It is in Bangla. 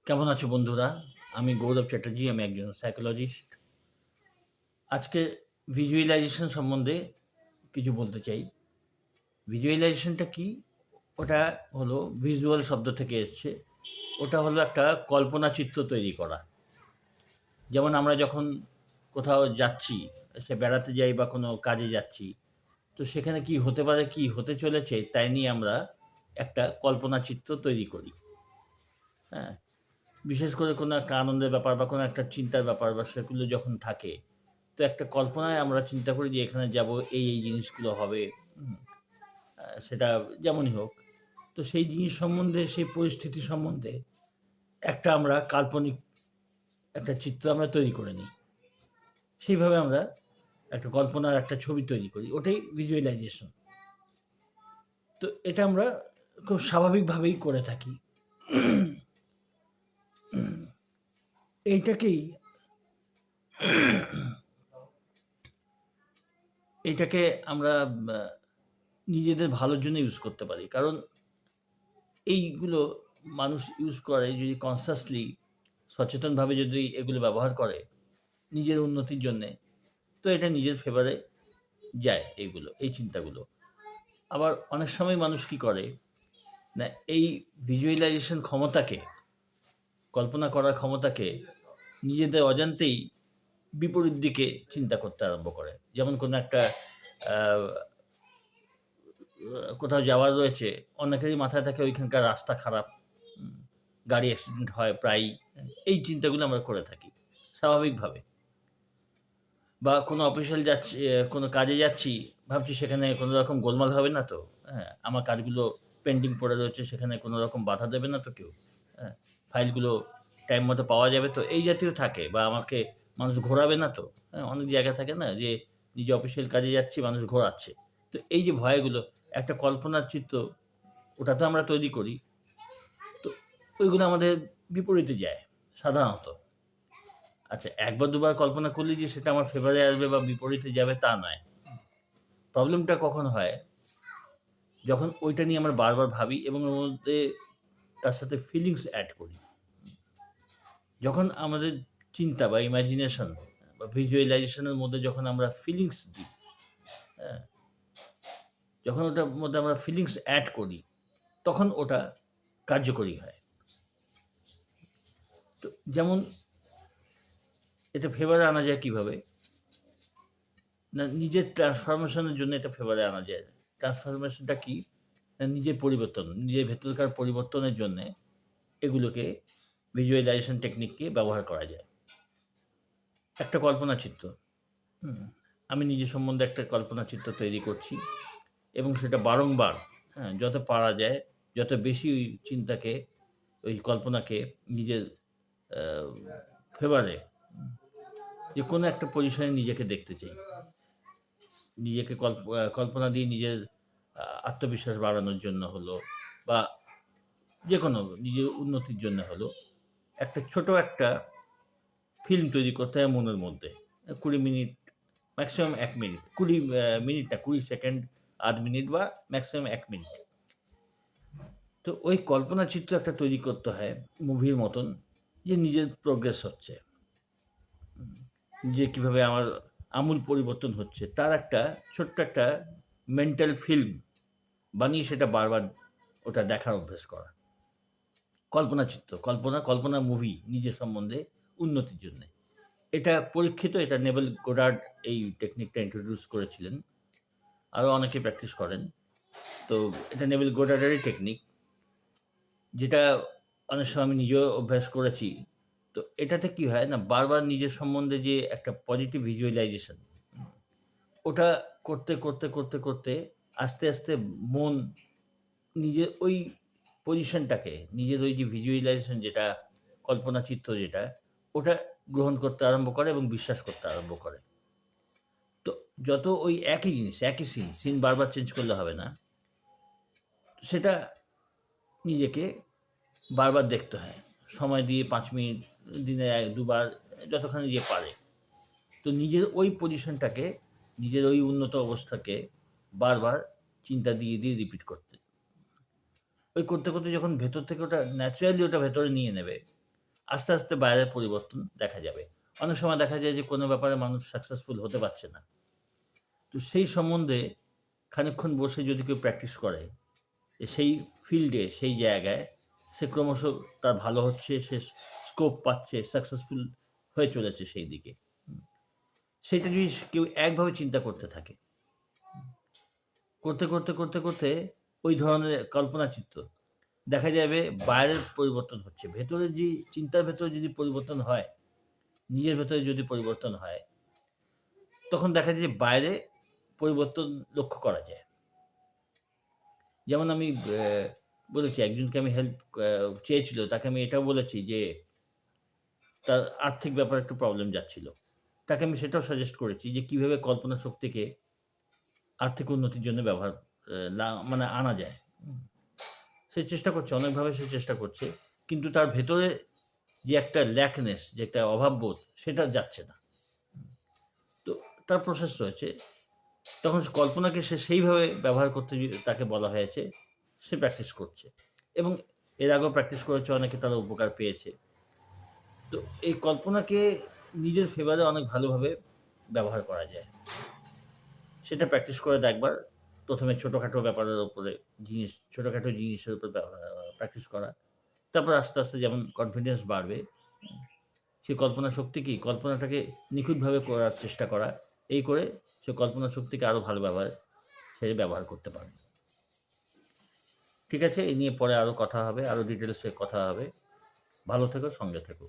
কেমন আছো বন্ধুরা? আমি গৌরব চ্যাটার্জি। আমি একজন সাইকোলজিস্ট। আজকে ভিজুয়ালাইজেশন সম্বন্ধে কিছু বলতে চাই। ভিজুয়ালাইজেশনটা কি? ওটা হলো ভিজুয়াল শব্দ থেকে এসছে। ওটা হলো একটা কল্পনা চিত্র তৈরি করা। যেমন আমরা যখন কোথাও যাচ্ছি, সে বেড়াতে যাই বা কোনো কাজে যাচ্ছি, তো সেখানে কি হতে পারে, কি হতে চলেছে তাই নিয়ে আমরা একটা কল্পনা চিত্র তৈরি করি। হ্যাঁ? বিশেষ করে কোনো একটা আনন্দের ব্যাপার বা কোনো একটা চিন্তার ব্যাপার বা সেগুলো যখন থাকে, তো একটা কল্পনায় আমরা চিন্তা করি যে এখানে যাব, এই জিনিসগুলো হবে। হুম? সেটা যেমনই হোক। তো সেই জিনিস সম্বন্ধে, সেই পরিস্থিতি সম্বন্ধে একটা আমরা কাল্পনিক একটা চিত্র আমরা তৈরি করে নিই। সেইভাবে আমরা একটা কল্পনার একটা ছবি তৈরি করি। ওটাই ভিজুয়ালাইজেশন। তো এটা আমরা খুব স্বাভাবিকভাবেই করে থাকি। এইটাকেই এটাকে আমরা আ নিজেদের ভালোর জন্য ইউজ করতে পারি। কারণ এইগুলো মানুষ ইউজ করে যদি কনসিয়াসলি সচেতনভাবে যদি এগুলো ব্যবহার করে নিজের উন্নতির জন্যে, তো এটা নিজের ফেভারে যায় এইগুলো, এই চিন্তাগুলো। আবার অনেক সময় মানুষ কি করে না, এই ভিজুয়ালাইজেশন ক্ষমতাকে, কল্পনা করার ক্ষমতাকে নিজেদের অজান্তেই বিপরীত দিকে চিন্তা করতে আরম্ভ করে। যেমন কোনো একটা আ কোথাও যাওয়ার রয়েছে, অনেকেরই মাথায় থাকে ওইখানকার রাস্তা খারাপ, উম, গাড়ি অ্যাক্সিডেন্ট হয় প্রায়ই। এই চিন্তাগুলো আমরা করে থাকি স্বাভাবিকভাবে। বা কোনো অফিসিয়াল যাচ্ছি, কোনো কাজে যাচ্ছি, ভাবছি সেখানে কোনো রকম গোলমাল হবে না তো? হ্যাঁ, আমার কাজগুলো পেন্ডিং পড়ে রয়েছে, সেখানে কোনো রকম বাধা দেবে না তো কেউ? হ্যাঁ, ফাইলগুলো টাইম মতো পাওয়া যাবে তো? এই জাতীয় থাকে। বা আমাকে মানুষ ঘোরাবে না তো? হ্যাঁ, অনেক জায়গা থাকে না যে নিজে অফিসিয়াল কাজে যাচ্ছি, মানুষ ঘোরাচ্ছে। তো এই যে ভয়গুলো, একটা কল্পনার চিত্র, ওটা তো আমরা তৈরি করি। তো ওইগুলো আমাদের বিপরীতে যায় সাধারণত। আচ্ছা, ১ বার ২ বার কল্পনা করলেই যে সেটা আমার ফেভারে আসবে বা বিপরীতে যাবে তা নয়। প্রবলেমটা কখন হয়? যখন ওইটা নিয়ে আমরা বারবার ভাবি এবং ওর মধ্যে তার সাথে ফিলিংস এড করি। যখন আমাদের চিন্তা বা ইমাজিনেশন বা ভিজুয়ালাইজেশন এর মধ্যে যখন আমরা ফিলিংস দিই, হ্যাঁ? যখন ওটার মধ্যে আমরা ফিলিংস এড করি, তখন ওটা কার্যকরী হয়। তো যেমন এটা ফেভারে আনা যায় কিভাবে? না, নিজের ট্রান্সফরমেশন এর জন্য এটা ফেভারে আনা যায়। ট্রান্সফরমেশনটা কি? না, নিজের পরিবর্তন, নিজের ভেতরকার পরিবর্তনের জন্যে এগুলোকে ভিজুয়ালাইজেশন টেকনিককে ব্যবহার করা যায়। একটা কল্পনা চিত্র। হুম? আমি নিজের সম্বন্ধে একটা কল্পনা চিত্র তৈরি করছি এবং সেটা বারংবার, হ্যাঁ, যত পারা যায়, যত বেশি ওই চিন্তাকে, ওই কল্পনাকে নিজের আ ফেভারে, যে কোনো একটা পজিশনে নিজেকে দেখতে চাই। নিজেকে কল্পনা দিয়ে নিজের আত্মবিশ্বাস বাড়ানোর জন্য হলো বা যেকোনো নিজের উন্নতির জন্য হলো, একটা ছোট একটা ফিল্ম তৈরি করতে হয় মনের মধ্যে। ২০ মিনিট, ম্যাক্সিমাম ১ মিনিট। ২০ মিনিট না, ২০ সেকেন্ড, ০.৫ মিনিট বা ম্যাক্সিমাম ১ মিনিট। তো ওই কল্পনা চিত্র একটা তৈরি করতে হয় মুভির মতন, যে নিজের প্রোগ্রেস হচ্ছে। যে কিভাবে আমার আমূল পরিবর্তন হচ্ছে তার একটা ছোট্ট একটা মেন্টাল ফিল্ম বানিয়ে সেটা বারবার ওটা দেখার অভ্যাস করা। কল্পনা চিত্র, কল্পনা মুভি নিজের সম্বন্ধে উন্নতির জন্যে। এটা পরীক্ষিত, এটা নেভেল গোডার্ড এই টেকনিকটা ইন্ট্রোডিউস করেছিলেন। আরো অনেকে প্র্যাকটিস করেন। তো এটা নেভেল গোডার্ডেরই টেকনিক, যেটা অনেক সময় আমি নিজেও অভ্যাস করেছি। তো এটাতে কি হয় না, বারবার নিজের সম্বন্ধে যে একটা পজিটিভ ভিজুয়ালাইজেশন, ওটা করতে আস্তে মন নিজের ওই পজিশনটাকে, নিজের ওই যে ভিজুয়ালাইজেশন যেটা, কল্পনা চিত্র যেটা, ওটা গ্রহণ করতে আরম্ভ করে এবং বিশ্বাস করতে আরম্ভ করে। তো যত ওই একই জিনিস, একই সিন বারবার চেঞ্জ করলে হবে না। সেটা নিজেকে বারবার দেখতে হয়। সময় দিয়ে ৫ মিনিট, দিনে ১-২ বার, যতখানি যে পারে। তো নিজের ওই পজিশনটাকে, নিজের ওই উন্নত অবস্থাকে বারবার চিন্তা দিয়ে রিপিট করতে। ওই করতে যখন ভেতর থেকে ওটা ন্যাচারালি ওটা ভেতরে নিয়ে নেবে, আস্তে, আস্তে বাইরের পরিবর্তন দেখা যাবে। অনেক সময় দেখা যায় যে কোনো ব্যাপারে মানুষ সাকসেসফুল হতে পারছে না। তো সেই সম্বন্ধে খানিকক্ষণ বসে যদি কেউ প্র্যাকটিস করে, সেই ফিল্ডে, সেই জায়গায় সে ক্রমশ তার ভালো হচ্ছে, সে স্কোপ পাচ্ছে, সাকসেসফুল হয়ে চলেছে সেই দিকে। হুম। সেটা যদি কেউ একভাবে চিন্তা করতে থাকে, করতে ওই ধরনের কল্পনাচিত্র দেখা যাবে বাইরের পরিবর্তন হচ্ছে। ভেতরে যে চিন্তার ভেতরে যদি পরিবর্তন হয়, নিজের ভেতরে যদি পরিবর্তন হয়, তখন দেখা যায় যে বাইরে পরিবর্তন লক্ষ্য করা যায়। যেমন আমি বলেছি একজনকে আমি হেল্প চেয়েছিল, তাকে আমি এটাও বলেছি যে তার আর্থিক ব্যাপারে একটু প্রবলেম যাচ্ছিল। তাকে আমি সেটাও সাজেস্ট করেছি যে কিভাবে কল্পনা শক্তিকে আর্থিক উন্নতির জন্য ব্যবহার মানে আনা যায়। সে চেষ্টা করছে, অনেকভাবে সে চেষ্টা করছে। কিন্তু তার ভেতরে যে একটা ল্যাকনেস, যে একটা অভাববোধ সেটা যাচ্ছে না। তো তার প্রসেস রয়েছে। তখন কল্পনাকে সে সেইভাবে ব্যবহার করতে তাকে বলা হয়েছে। সে প্র্যাকটিস করছে এবং এর আগেও প্র্যাকটিস করেছে, অনেকে তারা উপকার পেয়েছে। তো এই কল্পনাকে নিজের ফেভারে অনেক ভালোভাবে ব্যবহার করা যায়। সেটা প্র্যাকটিস করে দেখবার। ১ম এ ছোটখাটো ব্যাপারের উপরে ছোটখাটো জিনিসের উপর প্র্যাকটিস করা। তারপর আস্তে, আস্তে যেমন কনফিডেন্স বাড়বে, সেই কল্পনা শক্তি কি? কল্পনাটাকে নিখুঁতভাবে করার চেষ্টা করা। এই করে সে কল্পনা শক্তিকে আরো ভালো সে ব্যবহার করতে পারবে। ঠিক আছে? এই নিয়ে পরে আরো কথা হবে, আরো ডিটেইলস এ কথা হবে। ভালো থেকো, সঙ্গে থেকো।